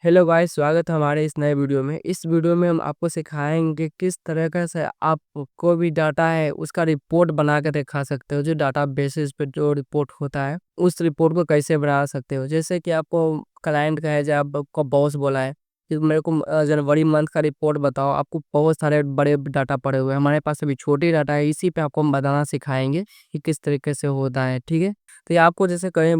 Hello guys, स्वागत है हमारे इस नए वीडियो में। इस वीडियो में हम आपको सिखाएंगे किस तरह से आप कोई भी डाटा है उसका रिपोर्ट बना कर दिखा सकते हो। जो डाटा बेसिस पे जो रिपोर्ट होता है उस रिपोर्ट को कैसे बना सकते हो। जैसे कि आपको क्लाइंट का है, जब आपको बॉस बोला है कि मेरे को जनवरी मंथ का रिपोर्ट बताओ, आपको बहुत सारे बड़े डाटा पड़े हुए हैं, हमारे पास अभी छोटी डाटा है, इसी पे आपको हम बताना सिखाएंगे कि किस तरीके से होता है। ठीक है, तो ये आपको जैसे कहीं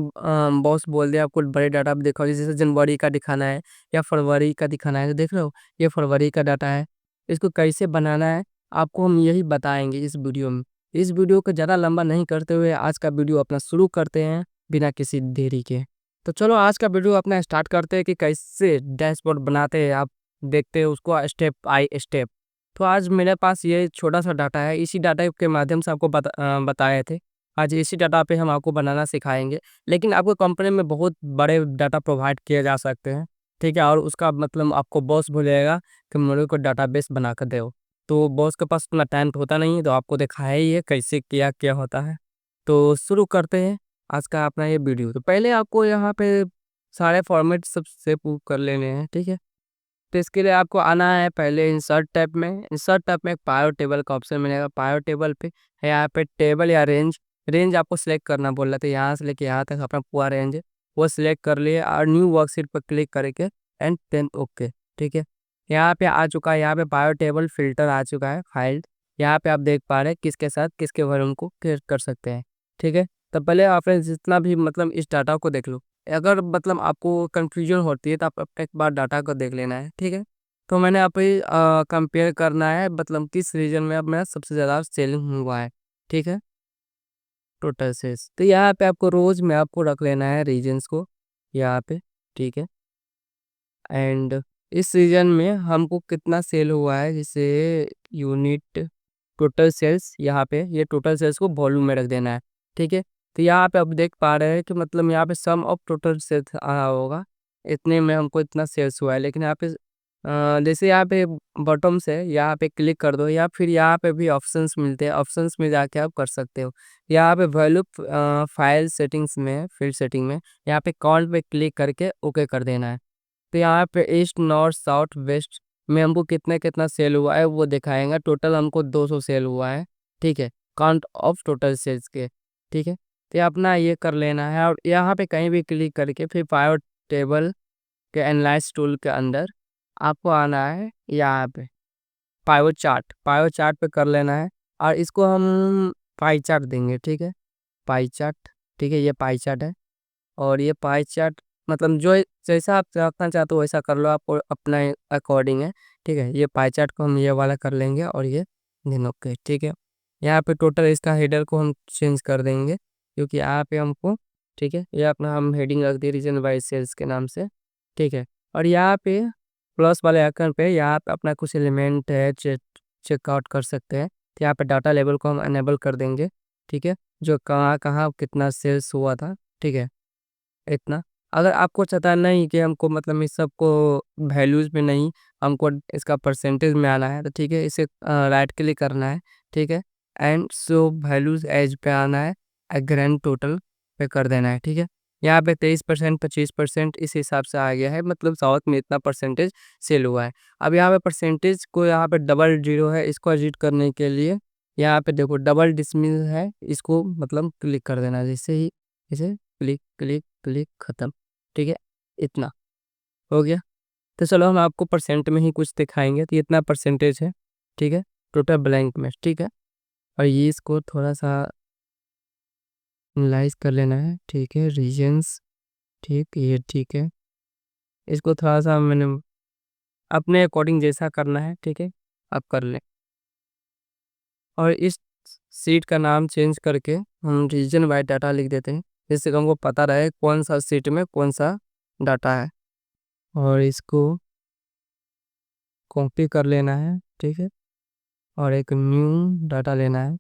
बॉस बोल दिया आपको बड़े डाटा दिखाओ, जैसे जनवरी का दिखाना है या फरवरी का दिखाना है, तो देख रहे हो ये फरवरी का डाटा है। इसको कैसे बनाना है आपको हम यही बताएंगे इस वीडियो में। इस वीडियो को ज़्यादा लंबा नहीं करते हुए आज का वीडियो अपना शुरू करते हैं बिना किसी देरी के। तो चलो आज का वीडियो अपना स्टार्ट करते हैं कि कैसे डैशबोर्ड बनाते हैं। आप देखते हैं उसको स्टेप बाई स्टेप। तो आज मेरे पास ये छोटा सा डाटा है, इसी डाटा के माध्यम से आपको बताए थे। आज इसी डाटा पे हम आपको बनाना सिखाएंगे, लेकिन आपको कंपनी में बहुत बड़े डाटा प्रोवाइड किए जा सकते हैं। ठीक है, और उसका मतलब आपको बॉस बोलेगा कि मेरे को डाटाबेस बना कर दो, तो बॉस के पास उतना टाइम तो होता नहीं है। तो आपको दिखाया ही है कैसे क्या क्या होता है। तो शुरू करते हैं आज का अपना ये वीडियो। तो पहले आपको यहाँ पे सारे फॉर्मेट सब सेव कर लेने हैं। ठीक है, तो इसके लिए आपको आना है पहले इंसर्ट टैब में। इंसर्ट टैब में एक पायो टेबल का ऑप्शन मिलेगा। पायो टेबल पे है यहाँ पे टेबल या रेंज। रेंज आपको सिलेक्ट करना बोल रहा था, यहाँ से लेके यहाँ तक अपना पूरा रेंज है वो सिलेक्ट कर लिए और न्यू वर्कशीट पर क्लिक करके एंड देन ओके। ठीक है, यहाँ पे आ चुका है, यहाँ पे बायो टेबल फिल्टर आ चुका है फाइल। यहाँ पे आप देख पा रहे हैं किसके साथ किसके वॉल्यूम को क्लियर कर सकते हैं। ठीक है, तो पहले आपने जितना भी मतलब इस डाटा को देख लो। अगर मतलब आपको कंफ्यूजन होती है तो आप अपने एक बार डाटा को देख लेना है। ठीक है, तो मैंने आप कंपेयर करना है मतलब किस रीजन में अब मेरा सबसे ज़्यादा सेलिंग हुआ है। ठीक है, टोटल सेल्स तो यहाँ पे आपको रोज में आपको रख लेना है रीजन्स को यहाँ पे। ठीक है, एंड इस रीजन में हमको कितना सेल हुआ है, जैसे यूनिट टोटल सेल्स, यहाँ पे ये टोटल सेल्स को वॉल्यूम में रख देना है। ठीक है, तो यहाँ पे आप देख पा रहे हैं कि मतलब यहाँ पे सम ऑफ टोटल सेल्स आया होगा, इतने में हमको इतना सेल्स हुआ है। लेकिन यहाँ पे जैसे यहाँ पे बॉटम से यहाँ पे क्लिक कर दो या फिर यहाँ पे भी ऑप्शंस मिलते हैं, ऑप्शंस में जाके आप कर सकते हो। यहाँ पे वैल्यू फाइल सेटिंग्स में फील्ड सेटिंग में यहाँ पे काउंट पे क्लिक करके ओके कर देना है। तो यहाँ पे ईस्ट नॉर्थ साउथ वेस्ट में हमको कितना कितना सेल हुआ है वो दिखाएगा। टोटल हमको 200 सेल हुआ है। ठीक है, काउंट ऑफ टोटल सेल्स के। ठीक है, तो ये अपना ये कर लेना है और यहाँ पे कहीं भी क्लिक करके फिर पावर टेबल के एनालाइज टूल के अंदर आपको आना है यहाँ पे पावर चार्ट पे कर लेना है और इसको हम पाई चार्ट देंगे। ठीक है, पाई चार्ट। ठीक है, ये पाई चार्ट है और ये पाई चार्ट मतलब जो जैसा आप रखना चाहते हो वैसा कर लो, आप अपना अकॉर्डिंग है। ठीक है, ये पाई चार्ट को हम ये वाला कर लेंगे और ये दिन ओके। ठीक है, यहाँ पे टोटल इसका हेडर को हम चेंज कर देंगे क्योंकि यहाँ पे हमको, ठीक है, ये अपना हम हेडिंग रख दिए रीजन वाइज सेल्स के नाम से। ठीक है, और यहाँ पे प्लस वाले आइकन पे यहाँ पे अपना कुछ एलिमेंट है चेकआउट कर सकते हैं। तो यहाँ पे डाटा लेवल को हम अनेबल कर देंगे। ठीक है, जो कहाँ कहाँ कितना सेल्स हुआ था। ठीक है, इतना। अगर आपको चाहता नहीं कि हमको मतलब इस सबको वैल्यूज में नहीं, हमको इसका परसेंटेज में आना है, तो ठीक है, इसे राइट क्लिक करना है। ठीक है, एंड सो वैल्यूज एज पे आना है, ग्रैंड टोटल पे कर देना है। ठीक है, यहाँ पे 23% 25% इस हिसाब से आ गया है, मतलब साउथ में इतना परसेंटेज सेल हुआ है। अब यहाँ पे परसेंटेज को यहाँ पे डबल जीरो है, इसको एडिट करने के लिए यहाँ पे देखो डबल डिसमिल है, इसको मतलब क्लिक कर देना है। जैसे ही इसे क्लिक क्लिक क्लिक खत्म। ठीक है, इतना हो गया। तो चलो हम आपको परसेंट में ही कुछ दिखाएंगे। तो ये इतना परसेंटेज है। ठीक है, टोटल ब्लैंक में। ठीक है, और ये इसको थोड़ा सा एनालाइज कर लेना है। ठीक है, रीजन्स, ठीक ये ठीक है, इसको थोड़ा सा मैंने अपने अकॉर्डिंग जैसा करना है। ठीक है, आप कर लें और इस सीट का नाम चेंज करके हम रीजन वाइज डाटा लिख देते हैं, जिससे कि हमको पता रहे कौन सा सीट में कौन सा डाटा है। और इसको कॉपी कर लेना है। ठीक है, और एक न्यू डाटा लेना है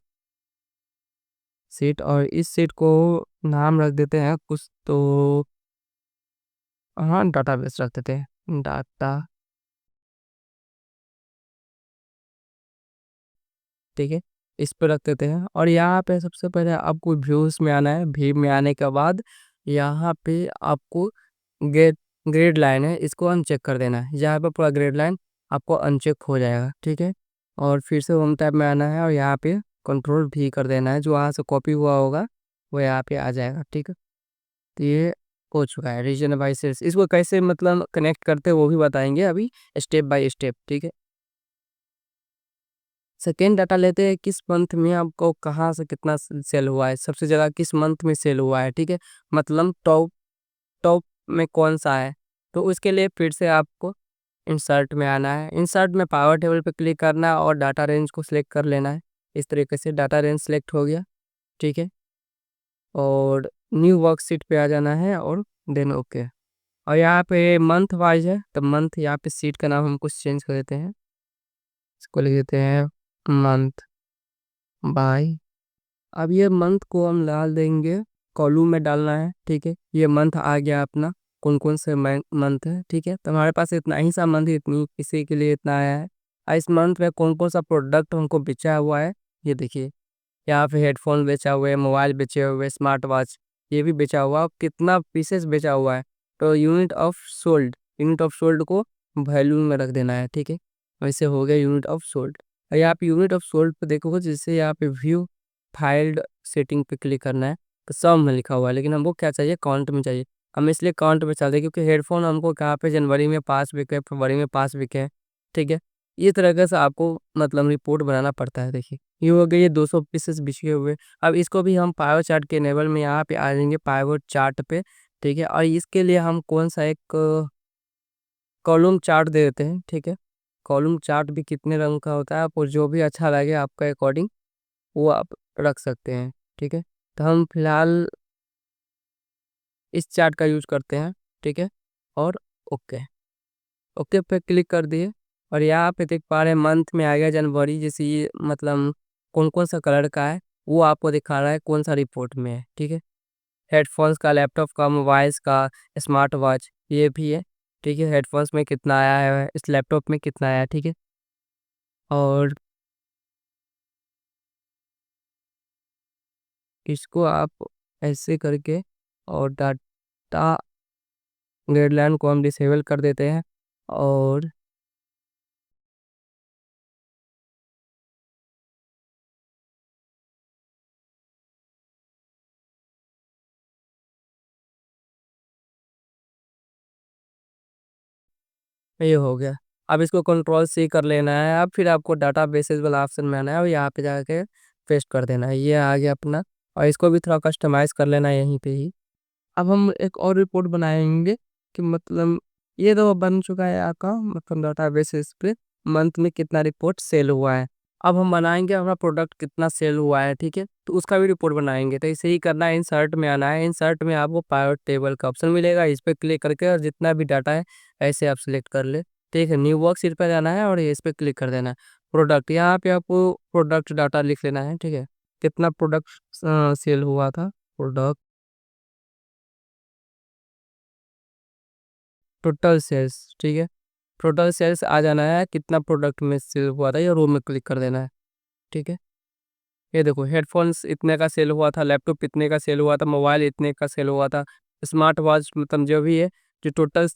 सीट, और इस सीट को नाम रख देते हैं कुछ तो, हाँ डाटाबेस रख देते हैं डाटा। ठीक है, इस पर रख देते हैं और यहाँ पे सबसे पहले आपको व्यूज में आना है। व्यू में आने के बाद यहाँ पे आपको गेट ग्रेड लाइन है, इसको अनचेक कर देना है। यहाँ पे पूरा ग्रेड लाइन आपको अनचेक हो जाएगा, ठीक है। और फिर से होम टैब में आना है और यहाँ पे कंट्रोल भी कर देना है, जो वहाँ से कॉपी हुआ होगा वो यहाँ पे आ जाएगा, ठीक है। तो ये हो चुका है रीजन बाई सेल्स। इसको कैसे मतलब कनेक्ट करते हैं वो भी बताएंगे अभी, स्टेप बाय स्टेप, ठीक है। सेकेंड डाटा लेते हैं, किस मंथ में आपको कहाँ से कितना सेल हुआ है, सबसे ज़्यादा किस मंथ में सेल हुआ है, ठीक है। मतलब टॉप टॉप में कौन सा है। तो उसके लिए फिर से आपको इंसर्ट में आना है, इंसर्ट में पावर टेबल पे क्लिक करना है और डाटा रेंज को सिलेक्ट कर लेना है। इस तरीके से डाटा रेंज सिलेक्ट हो गया, ठीक है। और न्यू वर्कशीट पे आ जाना है और देन ओके। और यहाँ पे मंथ वाइज है, तो मंथ यहाँ पे सीट का नाम हम कुछ चेंज कर देते हैं, इसको लिख देते हैं मंथ बाय। अब ये मंथ को हम डाल देंगे, कॉलम में डालना है, ठीक है। ये मंथ आ गया अपना, कौन कौन से मंथ है, ठीक है। तो हमारे पास इतना ही सा मंथ, इतनी किसी के लिए इतना आया है। और इस मंथ में कौन कौन सा प्रोडक्ट हमको बेचा हुआ है, ये देखिए। यहाँ पे हेडफोन बेचा हुआ है, मोबाइल बेचे हुए, स्मार्ट वॉच ये भी बेचा हुआ है, कितना पीसेस बेचा हुआ है। तो यूनिट ऑफ सोल्ड को वैल्यू में रख देना है, ठीक है। वैसे हो गया यूनिट ऑफ सोल्ड। और यहाँ पे यूनिट ऑफ सोल्ड पे देखोगे, जैसे यहाँ पे व्यू फाइल्ड सेटिंग पे क्लिक करना है, तो सम में लिखा हुआ है, लेकिन हमको क्या चाहिए, काउंट में चाहिए। हम इसलिए काउंट में चलते हैं क्योंकि हेडफोन हमको कहाँ पे जनवरी में 5 बिके, फरवरी में 5 बिके, ठीक है। इस तरीके से आपको मतलब रिपोर्ट बनाना पड़ता है। देखिए ये हो गई, ये 200 पीसेस बिछे हुए। अब इसको भी हम पावर चार्ट के इनेबल में यहाँ पे आ जाएंगे, पावर चार्ट पे, ठीक है। और इसके लिए हम कौन सा एक कॉलम चार्ट दे देते हैं, ठीक है। कॉलम चार्ट भी कितने रंग का होता है, आपको जो भी अच्छा लगे आपका अकॉर्डिंग वो आप रख सकते हैं, ठीक है। तो हम फिलहाल इस चार्ट का यूज करते हैं, ठीक है। और ओके, ओके पे क्लिक कर दिए। और यहाँ पे देख पा रहे हैं मंथ में आ गया जनवरी, जैसे ये मतलब कौन कौन सा कलर का है वो आपको दिखा रहा है, कौन सा रिपोर्ट में है, ठीक है। हेडफोन्स का, लैपटॉप का, मोबाइल्स का, स्मार्ट वॉच ये भी है, ठीक है। हेडफोन्स में कितना आया है, इस लैपटॉप में कितना आया है, ठीक है। और इसको आप ऐसे करके और डाटा गाइडलाइन को हम डिसेबल कर देते हैं। और ये हो गया। अब इसको कंट्रोल सी कर लेना है, अब फिर आपको डाटा बेसिस वाला ऑप्शन में आना है और यहाँ पे जाके पेस्ट कर देना है, ये आ गया अपना। और इसको भी थोड़ा कस्टमाइज कर लेना है यहीं पे ही। अब हम एक और रिपोर्ट बनाएंगे कि मतलब ये तो बन चुका है आपका, मतलब डाटा बेसिस पे मंथ में कितना रिपोर्ट सेल हुआ है। अब हम बनाएंगे हमारा प्रोडक्ट कितना सेल हुआ है, ठीक है। तो उसका भी रिपोर्ट बनाएंगे, तो इसे ही करना है, इंसर्ट में आना है। इंसर्ट में आपको पावर टेबल का ऑप्शन मिलेगा, इस पर क्लिक करके और जितना भी डाटा है ऐसे आप सिलेक्ट कर ले, ठीक है। न्यू वर्कशीट पर जाना है और इस पर क्लिक कर देना है। प्रोडक्ट, यहाँ पे आपको प्रोडक्ट डाटा लिख लेना है, ठीक है। कितना प्रोडक्ट सेल हुआ था, प्रोडक्ट टोटल सेल्स, ठीक है। टोटल सेल्स आ जाना है, कितना प्रोडक्ट में सेल हुआ था, ये रो में क्लिक कर देना है, ठीक है। ये देखो हेडफोन्स इतने का सेल हुआ था, लैपटॉप इतने का सेल हुआ था, मोबाइल इतने का सेल हुआ था, स्मार्ट वॉच मतलब जो भी है, जो टोटल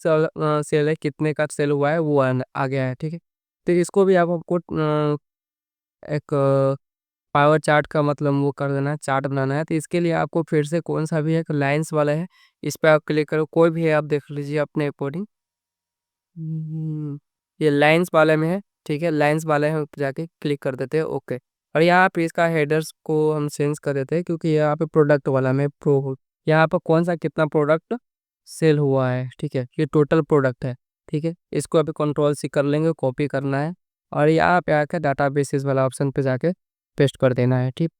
सेल है कितने का सेल हुआ है वो आ गया है, ठीक है। तो इसको भी आपको एक पावर चार्ट का मतलब वो कर देना है, चार्ट बनाना है। तो इसके लिए आपको फिर से कौन सा भी एक लाइंस वाला है, इस पर आप क्लिक करो, कोई भी है आप देख लीजिए अपने अकॉर्डिंग। ये लाइंस वाले में है, ठीक है। लाइंस वाले में जाके क्लिक कर देते हैं, ओके। और यहाँ पे इसका हेडर्स को हम चेंज कर देते हैं, क्योंकि यहाँ पे प्रोडक्ट वाला में प्रो यहाँ पर कौन सा कितना प्रोडक्ट सेल हुआ है, ठीक है। ये टोटल प्रोडक्ट है, ठीक है। इसको अभी कंट्रोल सी कर लेंगे, कॉपी करना है और यहाँ पे आकर डाटा बेसिस वाला ऑप्शन पे जाके पेस्ट कर देना है, ठीक।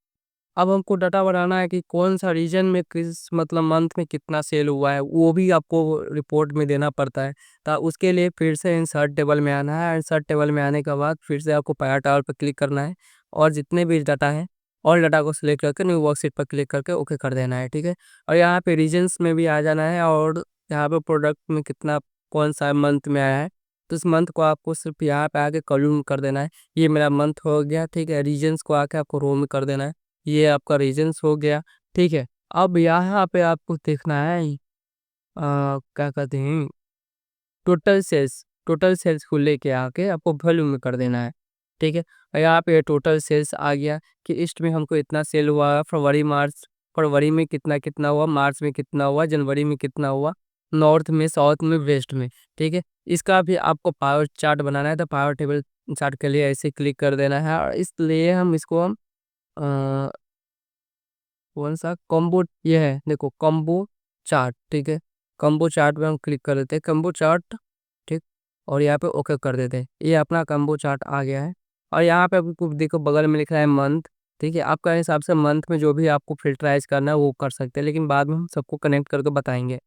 अब हमको डाटा बनाना है कि कौन सा रीजन में किस मतलब मंथ में कितना सेल हुआ है, वो भी आपको रिपोर्ट में देना पड़ता है। तो उसके लिए फिर से इंसर्ट टेबल में आना है, इंसर्ट टेबल में आने के बाद फिर से आपको पाया टावर पर क्लिक करना है और जितने भी डाटा हैं ऑल डाटा को सिलेक्ट करके न्यू वर्कशीट पर क्लिक करके ओके कर देना है, ठीक है। और यहाँ पे रीजन्स में भी आ जाना है और यहाँ पे प्रोडक्ट में कितना कौन सा मंथ में आया है, तो उस मंथ को आपको सिर्फ यहाँ पे आके कॉलम कर देना है। ये मेरा मंथ हो गया, ठीक है। रीजन्स को आके आपको रो में कर देना है, ये आपका रीजन्स हो गया, ठीक है। अब यहाँ पे आपको देखना है क्या कहते हैं, टोटल सेल्स को लेके आके आपको वॉल्यूम में कर देना है। ठीक है, और यहाँ पे टोटल सेल्स आ गया कि ईस्ट में हमको इतना सेल हुआ, फरवरी में कितना कितना हुआ, मार्च में कितना हुआ, जनवरी में कितना हुआ, नॉर्थ में, साउथ में, वेस्ट में। ठीक है, इसका भी आपको पावर चार्ट बनाना है, तो पावर टेबल चार्ट के लिए ऐसे क्लिक कर देना है, और इसलिए हम इसको हम अ, कौन सा कॉम्बो, ये है देखो कॉम्बो चार्ट। ठीक है, कॉम्बो चार्ट में हम क्लिक कर देते हैं, कॉम्बो चार्ट। ठीक, और यहाँ पे ओके कर देते हैं, ये अपना कॉम्बो चार्ट आ गया है। और यहाँ पे आपको देखो बगल में लिखा है मंथ। ठीक है, आपका हिसाब से मंथ में जो भी आपको फिल्टराइज करना है वो कर सकते हैं, लेकिन बाद में हम सबको कनेक्ट करके बताएंगे।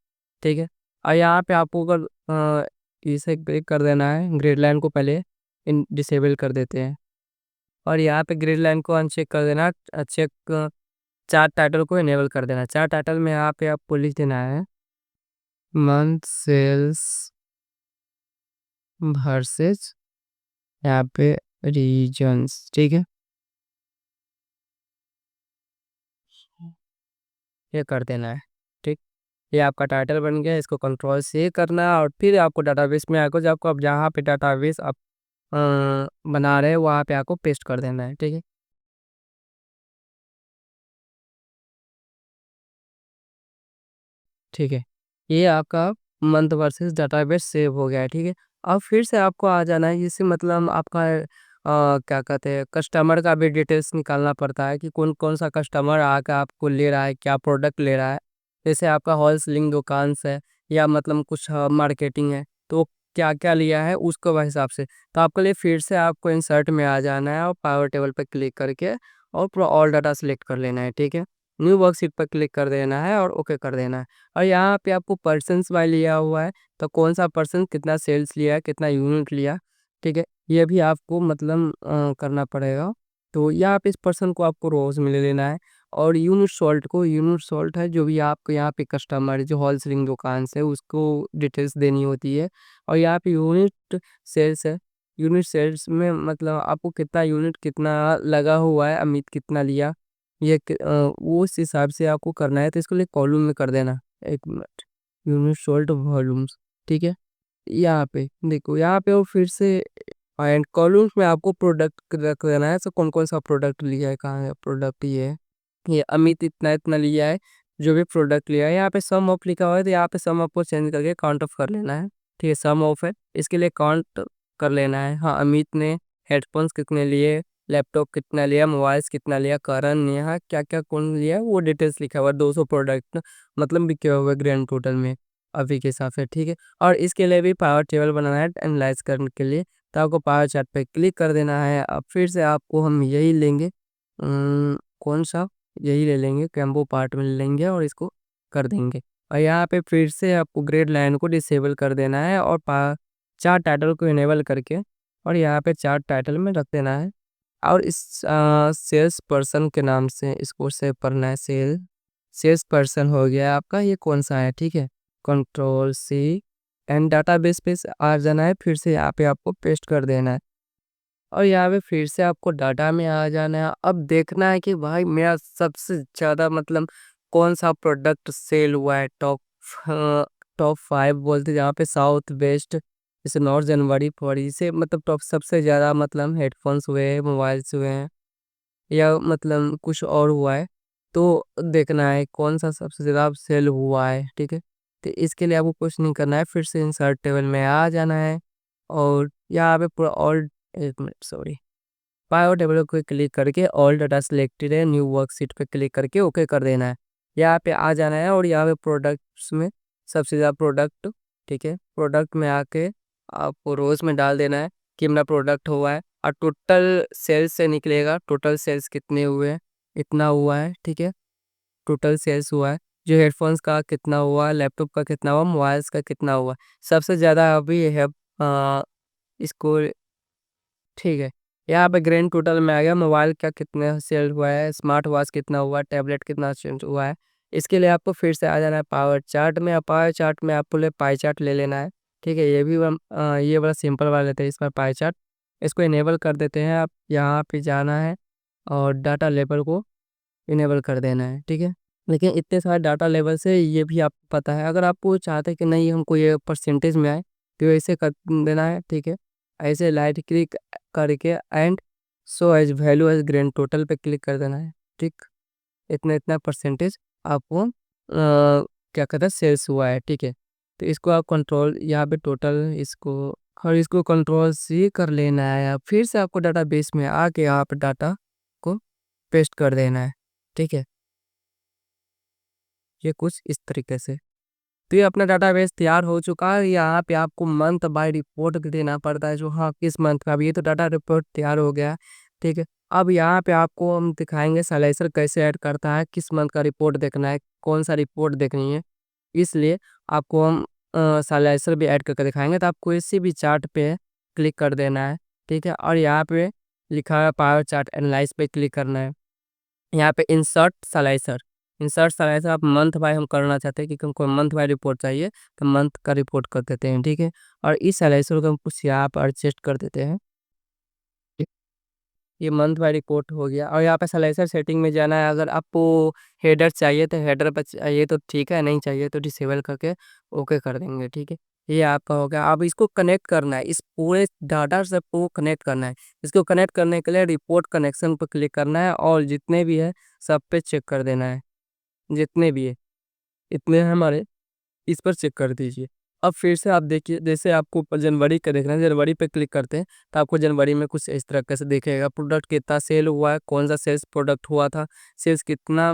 ठीक है, और यहाँ पे आपको अगर इसे क्लिक कर देना है, ग्रिड लाइन को पहले इन डिसेबल कर देते हैं, और यहाँ पे ग्रिड लाइन को अनचेक कर देना, चेक चार्ट टाइटल को इनेबल कर देना है। चार्ट टाइटल में यहाँ पे आपको लिख देना है मंथ सेल्स वर्सेस यहाँ पे रीजन्स। ठीक है, ये कर देना है। ठीक, ये आपका टाइटल बन गया, इसको कंट्रोल से करना है, और फिर आपको डाटाबेस में आकर जब आप जहाँ पे डाटाबेस आप बना रहे हैं वहाँ पे आपको पेस्ट कर देना है। ठीक है, ठीक है, ये आपका मंथ वर्सेस डाटाबेस सेव हो गया है। ठीक है, अब फिर से आपको आ जाना है, जिससे मतलब आपका क्या कहते हैं, कस्टमर का भी डिटेल्स निकालना पड़ता है कि कौन कौन सा कस्टमर आकर आपको ले रहा है, क्या प्रोडक्ट ले रहा है। जैसे आपका होलसेलिंग दुकान से, या मतलब कुछ मार्केटिंग है, तो क्या क्या लिया है उसको वह हिसाब से। तो आपके लिए फिर से आपको इंसर्ट में आ जाना है, और पावर टेबल पर क्लिक करके और पूरा ऑल डाटा सेलेक्ट कर लेना है। ठीक है, न्यू वर्कशीट पर क्लिक कर देना है और ओके कर देना है। और यहाँ पे आपको पर्सन्स वाइज लिया हुआ है, तो कौन सा पर्सन कितना सेल्स लिया है, कितना यूनिट लिया। ठीक है, ये भी आपको मतलब करना पड़ेगा। तो यहाँ पे इस पर्सन को आपको रोज में ले लेना है, और यूनिट सॉल्ट है जो भी आपको यहाँ पे कस्टमर जो होलसेलिंग दुकान से उसको डिटेल्स देनी होती है। और यहाँ पे यूनिट सेल्स है, यूनिट सेल्स में मतलब आपको कितना यूनिट कितना लगा हुआ है, अमित कितना लिया, वो उस हिसाब से आपको करना है। तो इसको लिए कॉलम में कर देना, एक मिनट, यूनिट सोल्ट वॉल्यूम्स। ठीक है, यहाँ पे देखो, यहाँ पे वो फिर से एंड कॉलम्स में आपको प्रोडक्ट रख देना है। तो कौन कौन सा प्रोडक्ट लिया है, कहाँ है प्रोडक्ट, ये अमित इतना इतना लिया है, जो भी प्रोडक्ट लिया है। यहाँ पे सम ऑफ लिखा हुआ है, तो यहाँ पे सम ऑफ को चेंज करके काउंट ऑफ कर लेना है। ठीक है, सम ऑफ है, इसके लिए काउंट कर लेना है। हाँ, अमित ने हेडफोन्स कितने लिए, लैपटॉप कितना लिया, मोबाइल्स कितना लिया, करण ने यहाँ क्या क्या कौन लिया वो डिटेल्स लिखा हुआ है। 200 प्रोडक्ट मतलब बिके हुए ग्रैंड टोटल में अभी के हिसाब से। ठीक है, और इसके लिए भी पावर टेबल बनाना है एनालाइज करने के लिए, तो आपको पावर चार्ट पे क्लिक कर देना है। अब फिर से आपको हम यही लेंगे, कौन सा, यही ले लेंगे, कैम्बो पार्ट में ले लेंगे और इसको कर देंगे। और यहाँ पे फिर से आपको ग्रेड लाइन को डिसेबल कर देना है, और चार्ट टाइटल को इनेबल करके और यहाँ पे चार्ट टाइटल में रख देना है। और इस सेल्स पर्सन के नाम से इसको सेव करना है। सेल्स पर्सन हो गया आपका, ये कौन सा है। ठीक है, कंट्रोल सी एंड डाटाबेस पे आ जाना है, फिर से यहाँ पे आपको पेस्ट कर देना है, और यहाँ पे फिर से आपको डाटा में आ जाना है। अब देखना है कि भाई मेरा सबसे ज़्यादा मतलब कौन सा प्रोडक्ट सेल हुआ है, टॉप 5 बोलते जहाँ पे साउथ वेस्ट, जैसे नॉर्थ, जनवरी फरवरी से मतलब टॉप सबसे ज़्यादा मतलब हेडफोन्स हुए हैं, मोबाइल्स हुए हैं, या मतलब कुछ और हुआ है। तो देखना है कौन सा सबसे ज़्यादा सेल हुआ है। ठीक है, तो इसके लिए आपको कुछ नहीं करना है, फिर से इंसर्ट टेबल में आ जाना है, और यहाँ पे पूरा ऑल, एक मिनट सॉरी, पावर टेबल को क्लिक करके ऑल डाटा सिलेक्टेड है, न्यू वर्कशीट पे क्लिक करके ओके कर देना है। यहाँ पे आ जाना है, और यहाँ पे प्रोडक्ट्स में सबसे ज़्यादा प्रोडक्ट। ठीक है, प्रोडक्ट में आके आपको रोज में डाल देना है कि मेरा प्रोडक्ट हुआ है, और टोटल सेल्स से निकलेगा, टोटल सेल्स कितने हुए हैं, इतना हुआ है। ठीक है, टोटल सेल्स हुआ है, जो हेडफोन्स का कितना हुआ, लैपटॉप का कितना हुआ, मोबाइल्स का कितना हुआ, सबसे ज़्यादा अभी है इसको। ठीक है, यहाँ पे ग्रैंड टोटल में आ गया, मोबाइल का कितना सेल हुआ है, स्मार्ट वॉच कितना हुआ, टैबलेट कितना सेल हुआ है। इसके लिए आपको फिर से आ जाना है पावर चार्ट में, और पावर चार्ट में आपको पाई चार्ट ले लेना है। ठीक है, ये भी ये बड़ा सिंपल वाला लेते हैं इसमें पाई चार्ट, इसको इनेबल कर देते हैं। आप यहाँ पे जाना है, और डाटा लेबल को इनेबल कर देना है। ठीक है, लेकिन इतने सारे डाटा लेवल से ये भी आपको पता है, अगर आपको चाहते हैं कि नहीं हमको ये परसेंटेज में आए, तो ऐसे कर देना है, ठीक है। ऐसे राइट क्लिक करके and show as value as grand total पे क्लिक कर देना है, ठीक। इतना इतना परसेंटेज आपको क्या कहता है सेल्स हुआ है, ठीक है। तो इसको आप कंट्रोल यहाँ पे टोटल इसको और इसको कंट्रोल सी कर लेना है। अब फिर से आपको डाटा बेस में आके यहाँ पे डाटा को पेस्ट कर देना है, ठीक है। ये कुछ इस तरीके से। तो ये अपना डाटाबेस तैयार हो चुका है। यहाँ पे आपको मंथ बाय रिपोर्ट देना पड़ता है, जो हाँ किस मंथ का। अब ये तो डाटा रिपोर्ट तैयार हो गया है, ठीक है। अब यहाँ पे आपको हम दिखाएंगे सैलेसर कैसे ऐड करता है, किस मंथ का रिपोर्ट देखना है, कौन सा रिपोर्ट देखनी है। इसलिए आपको हम सैलेसर भी ऐड करके दिखाएंगे। तो आपको इसी भी चार्ट पे क्लिक कर देना है, ठीक है। और यहाँ पे लिखा है पावर चार्ट एनालाइज पे क्लिक करना है। यहाँ पे इंसर्ट सलाइसर आप मंथ बाय हम करना चाहते हैं, क्योंकि हमको मंथ बाय रिपोर्ट चाहिए, तो मंथ का रिपोर्ट कर देते हैं, ठीक है। और इस सलाइसर को हम कुछ यहाँ पर एडजस्ट कर देते हैं। ये मंथ बाय रिपोर्ट हो गया। और यहाँ पे सलाइसर सेटिंग में जाना है। अगर आपको हेडर चाहिए तो हेडर पर चाहिए तो ठीक है, नहीं चाहिए तो डिसेबल करके ओके कर देंगे, ठीक है। ये आपका हो गया। अब इसको कनेक्ट करना है, इस पूरे डाटा से को कनेक्ट करना है। इसको कनेक्ट करने के लिए रिपोर्ट कनेक्शन पर क्लिक करना है और जितने भी है सब पे चेक कर देना है। जितने भी है इतने हैं हमारे, इस पर चेक कर दीजिए। अब फिर से आप देखिए, जैसे आपको जनवरी का देखना है, जनवरी पे क्लिक करते हैं तो आपको जनवरी में कुछ इस तरह से दिखेगा। प्रोडक्ट कितना सेल हुआ है, कौन सा सेल्स प्रोडक्ट हुआ था, सेल्स कितना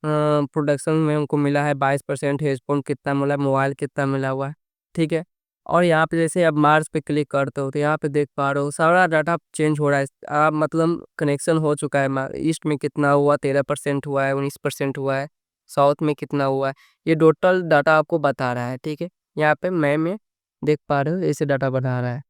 प्रोडक्शन में हमको मिला है, 22%। हेडफोन कितना मिला, मोबाइल कितना मिला हुआ है, ठीक है। और यहाँ पे जैसे अब मार्च पे क्लिक करते हो तो यहाँ पे देख पा रहे हो सारा डाटा चेंज हो रहा है। आप मतलब कनेक्शन हो चुका है। ईस्ट में कितना हुआ, 13% हुआ है, 19% हुआ है। साउथ में कितना हुआ है, ये टोटल डाटा आपको बता रहा है, ठीक है। यहाँ पे मैं देख पा रहे हो ऐसे डाटा बना रहा है।